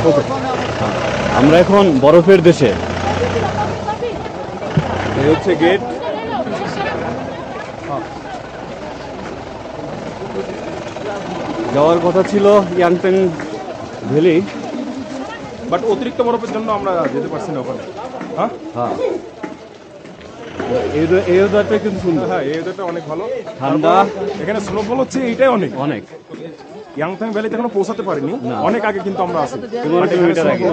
ওকে, আমরা এখন বরফের দেশে। এই হচ্ছে গেট। যাওয়ার কথা ছিল ইয়াংটেং ভ্যালি, বাট অতিরিক্ত বরফের জন্য আমরা যেতে পারছি না ওখানে। হ্যাঁ হ্যাঁ, এই ওয়েদারটা কিন্তু সুন্দর। হ্যাঁ, এই ওয়েদারটা অনেক ভালো, ঠান্ডা। এখানে স্নোফল হচ্ছে, এইটাই অনেক অনেক। ইয়াংথাং ভ্যালিতে এখনো পৌঁছাতে পারিনি, অনেক আগে কিন্তু আমরা আছি, 2 কিলোমিটার আগে।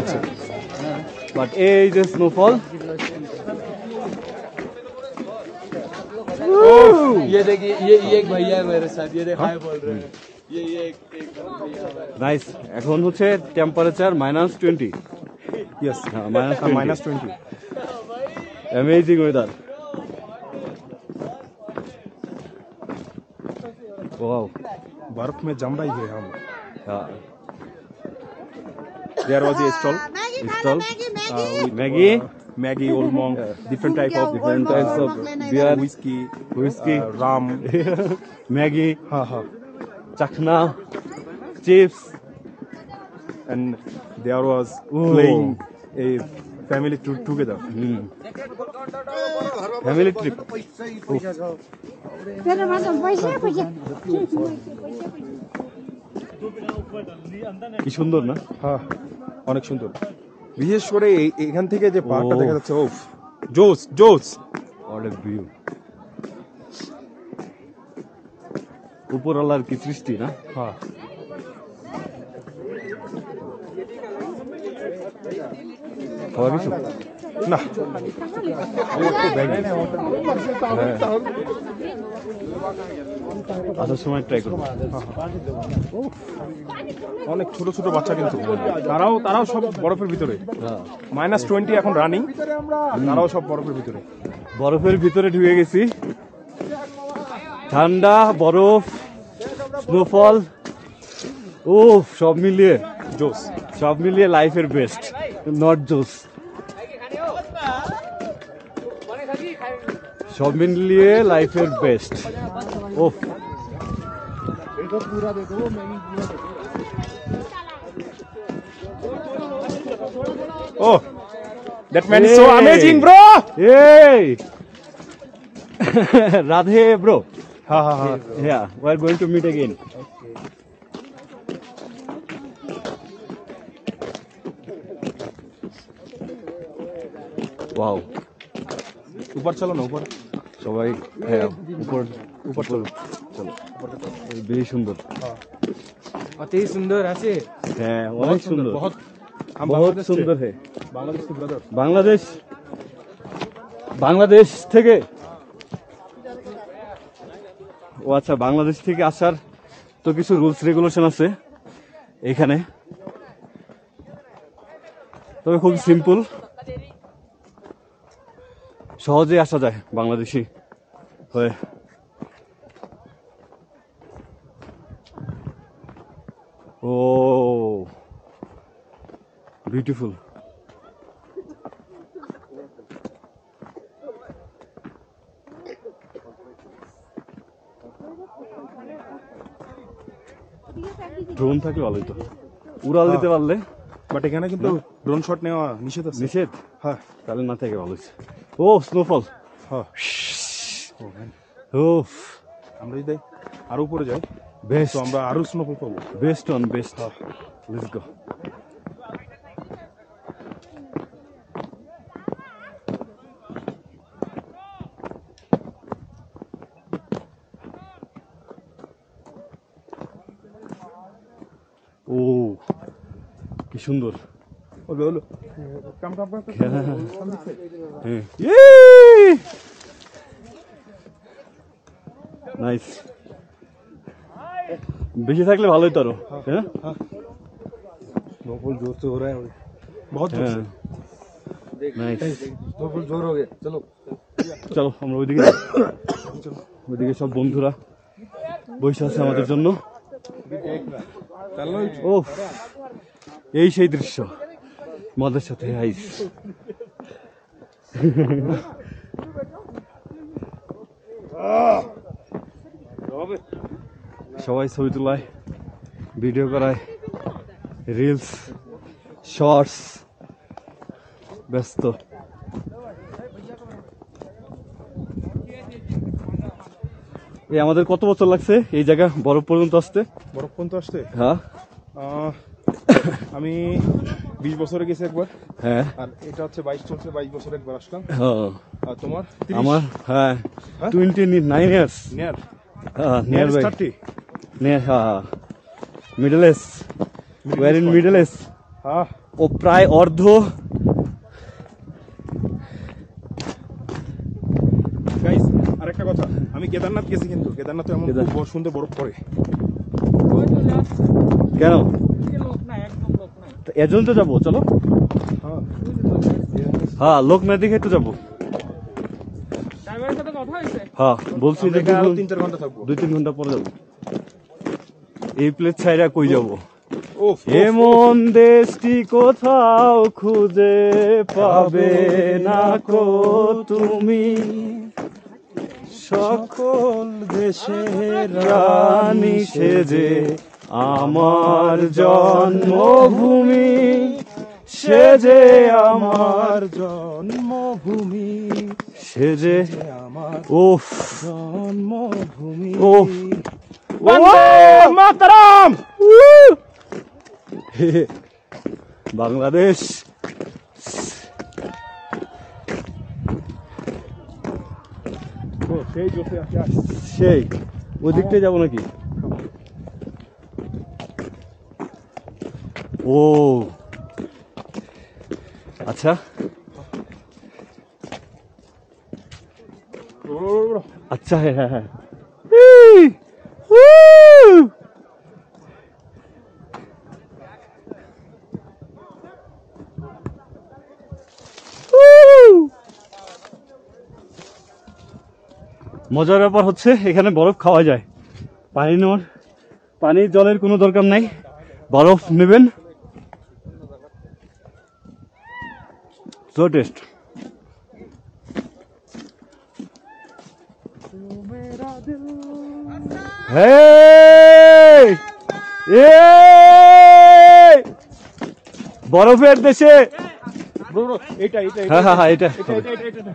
বাট এই যে স্নোফল, ये देखिए, ये एक भैया है मेरे साथ, ये देखो हाय बोल रहे हैं, ये एक भैया है। নাইস। এখন হচ্ছে temperature -20। Yes, -20। Amazing weather. Wow, बर्फ में जम रही है हम। হ্যাঁ। There was a stall stall with Maggi, Maggie, Old Monk, different types of beer, whiskey, whiskey, rum. Maggi, हाँ हाँ, চাখনা, chips. and there was Ooh. playing a family together. Family trip. কি সুন্দর না? হ্যাঁ, অনেক সুন্দর। বিশেষ করে এখান থেকে যে পাহাড়টা Oh. দেখা যাচ্ছে, ওফ, জোস জোস। অনেক ভিউ। উপরওয়ালার কি সৃষ্টি না? হ্যাঁ, খাওয়া কিছু না আসার সময় ট্রাই করবো। অনেক ছোট ছোট বাচ্চা, কিন্তু তারাও সব বরফের ভিতরে। হ্যাঁ, -20 এখন রানিং, তারাও সব বরফের ভিতরে। বরফের ভিতরে ঢুকে গেছি। ঠান্ডা, বরফ, স্নোফল, ও সব মিলিয়ে জোস। সব মিলিয়ে লাইফের বেস্ট, নট জোস। সব মিলিয়ে লাইফের best. Of, Oh, that man is so Hey. amazing, bro. এই রাধে ব্রো। हाँ हाँ हाँ, Yeah, we are going to meet again. Wow, ऊपर चलो ना, ऊपर। সবাই হ্যাঁ উপর উপর চলো চলো। বেশ সুন্দর। अति सुंदर আছে। হ্যাঁ অনেক সুন্দর, बहुत हम বহুত बांग्लादेश से- সুন্দর। হ্যাঁ बांग्लादेश के ब्रदर। বাংলাদেশ থেকে, ও আচ্ছা, বাংলাদেশ থেকে আসার তো কিছু রুলস রেগুলেশন আছে এখানে, তবে খুব সিম্পল, সহজে আসা যায় বাংলাদেশি হয়ে। ও বিউটিফুল। ড্রোন থাকলে ভালোই তো, উড়াল দিতে পারলে। বাট এখানে কিন্তু ড্রোন শট নেওয়া নিষেধ আছে। নিষেধ? হ্যাঁ তাহলে না থেকে ভালো হয়েছে। ও স্নোফল, হ্যাঁ, ও আমরা যদি আরো উপরে যাই বেস্ট, তো আমরা আরো স্নোফল পাবো। Best on best. Let's go. ও কি সুন্দর। ওলো ওলো, কাম কাম কাম। নাইস। বেশি থাকলে ভালোই তো আরো। হ্যাঁ स्नोफॉल जोर से हो रहा है, बहुत जोर से। নাইস। स्नोफॉल जोर हो गया, चलो চলো আমরা ওইদিকে যাই। ওইদিকে সব বন্ধুরা বসে আছে আমাদের জন্য। चलो। ও এই সেই দৃশ্য মদের সাথে আইস। সবাই ছবি তোলায়, ভিডিও করায়, রিলস শর্টস ব্যস্ত। এই আমাদের কত বছর লাগছে এই জায়গা বরফ পর্যন্ত আসতে? বরফ পর্যন্ত আসতে হ্যাঁ আমি 20 বছরে গেছি একবার, হ্যাঁ আর এটা হচ্ছে 22 চলছে, 22 বছরে একবার আসলাম। হ্যাঁ। আর তোমার আমার হ্যাঁ হ্যাঁ? 29 years near near by 30? Near হ্যাঁ middle age or in middle age হ্যাঁ ও প্রায় অর্ধ। গাইস আরেকটা কথা, আমি কেদারনাথ গেছি, কিন্তু কেদারনাথে এমন খুব সুন্দর বরফ পড়ে। কেন এর জন্য তো যাবো, চলো। হ্যাঁ হ্যাঁ লোক না দেখে তো যাবো। হ্যাঁ বলছি যে আমরা আরো 3-4 ঘন্টা থাকবো। 2-3 ঘন্টা পরে যাবো। এই প্লেস ছাইরা কই যাবো? ওফ এমন দেশটি কোথাও খুঁজে পাবে না কো তুমি, সকল দেশের রানী সেজে আমার জন্মভূমি, সেজে আমার জন্মভূমি, সেজে আমার ওফ জন্মভূমি। ওফ বন্দে মাতরম। বাংলাদেশ ও সেই জোসে আছে। সেই ওই দিকটাই যাবো নাকি? ও আচ্ছা আচ্ছা হ্যাঁ হ্যাঁ হ্যাঁ মজার ব্যাপার হচ্ছে এখানে বরফ খাওয়া যায়। পানি নেওয়ার পানি জলের কোনো দরকার নাই, বরফ নেবেন, সো টেস্ট। বরফের দেশে এটা এটা হ্যাঁ হ্যাঁ হ্যাঁ এটা এটা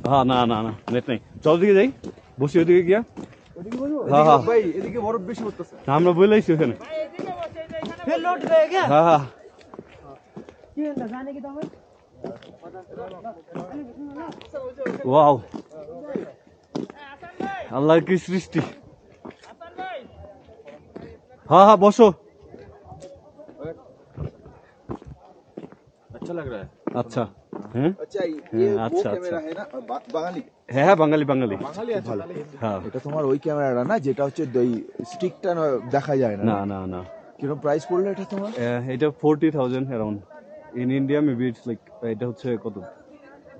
হ্যাঁ না না না নেট নেই, চল দিকে যাই, বসি ওইদিকে গিয়া। হ্যাঁ হ্যাঁ भाई এদিকে বরফ বেশি পড়তেছে। আমরা বলেছি ওখানে। হ্যাঁ হ্যাঁ ওয়াও আল্লাহর কি সৃষ্টি। হ্যাঁ হ্যাঁ বসো। अच्छा लग रहा है। আচ্ছা হ্যাঁ अच्छा ये হ্যাঁ, वो আচ্ছা कैमरा আচ্ছা है ना बाঙালি হ্যাঁ হ্যাঁ বাঙালি বাঙালি ভালো হ্যাঁ এটা তোমার ওই ক্যামেরাটা না যেটা হচ্ছে ওই স্টিকটা দেখা যায় না না না না কিরকম প্রাইস পড়লো এটা তোমার এটা 40,000 around. In India maybe it's like এটা হচ্ছে কত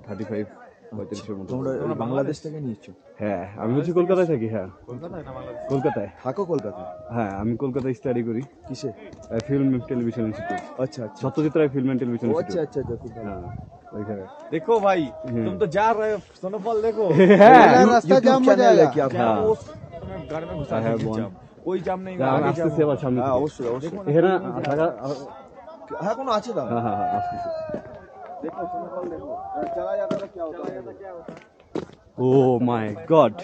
35-35 এর মতো। তোমরা বাংলাদেশ থেকে নিয়েছো হ্যাঁ আমি হচ্ছে কলকাতায় থাকি। হ্যাঁ কলকাতায়। থাকো কলকাতায় হ্যাঁ আমি কলকাতায় স্টাডি করি কিসে ফিল্ম টেলিভিশন ইনস্টিটিউট, আচ্ছা আচ্ছা Satyajit Ray film and television ও, আচ্ছা ইনস্টিটিউট। अच्छा अच्छा खूब भालो। হ্যাঁ ওইখানে। देखो भाई तुम तो जा रहे हो स्नोफॉल देखो। হ্যাঁ रास्ता जाम हो जाएगा क्या হ্যাঁ तुम्हें गाड़ी में घुसा I have देंगे one. जाम। कोई जाम नहीं আমি आगे আসতেছি जाओ। আবার সামনে হ্যাঁ থেকে। অবশ্যই অবশ্যই এখানে থাকা হ্যাঁ কোনো আছে দাম হ্যাঁ হ্যাঁ হ্যাঁ আসতেছি। देखो स्नोफॉल देखो चला जाता तो क्या होता है ও মাই গড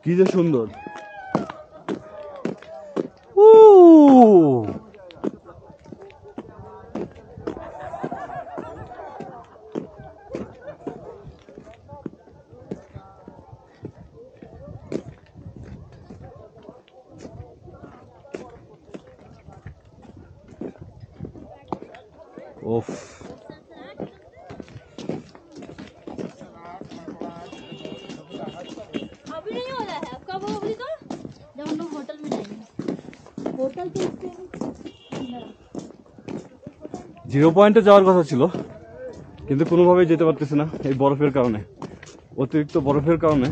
কি যে সুন্দর। ওফ अभी नहीं हो रहा है, अब कब होगा तो जब हम लोग होटल में जाएंगे। होटल के इसके अंदर। জিরো পয়েন্টে যাওয়ার কথা ছিল কিন্তু কোনোভাবেই যেতে পারতেছি না এই বরফের কারণে, অতিরিক্ত বরফের কারণে।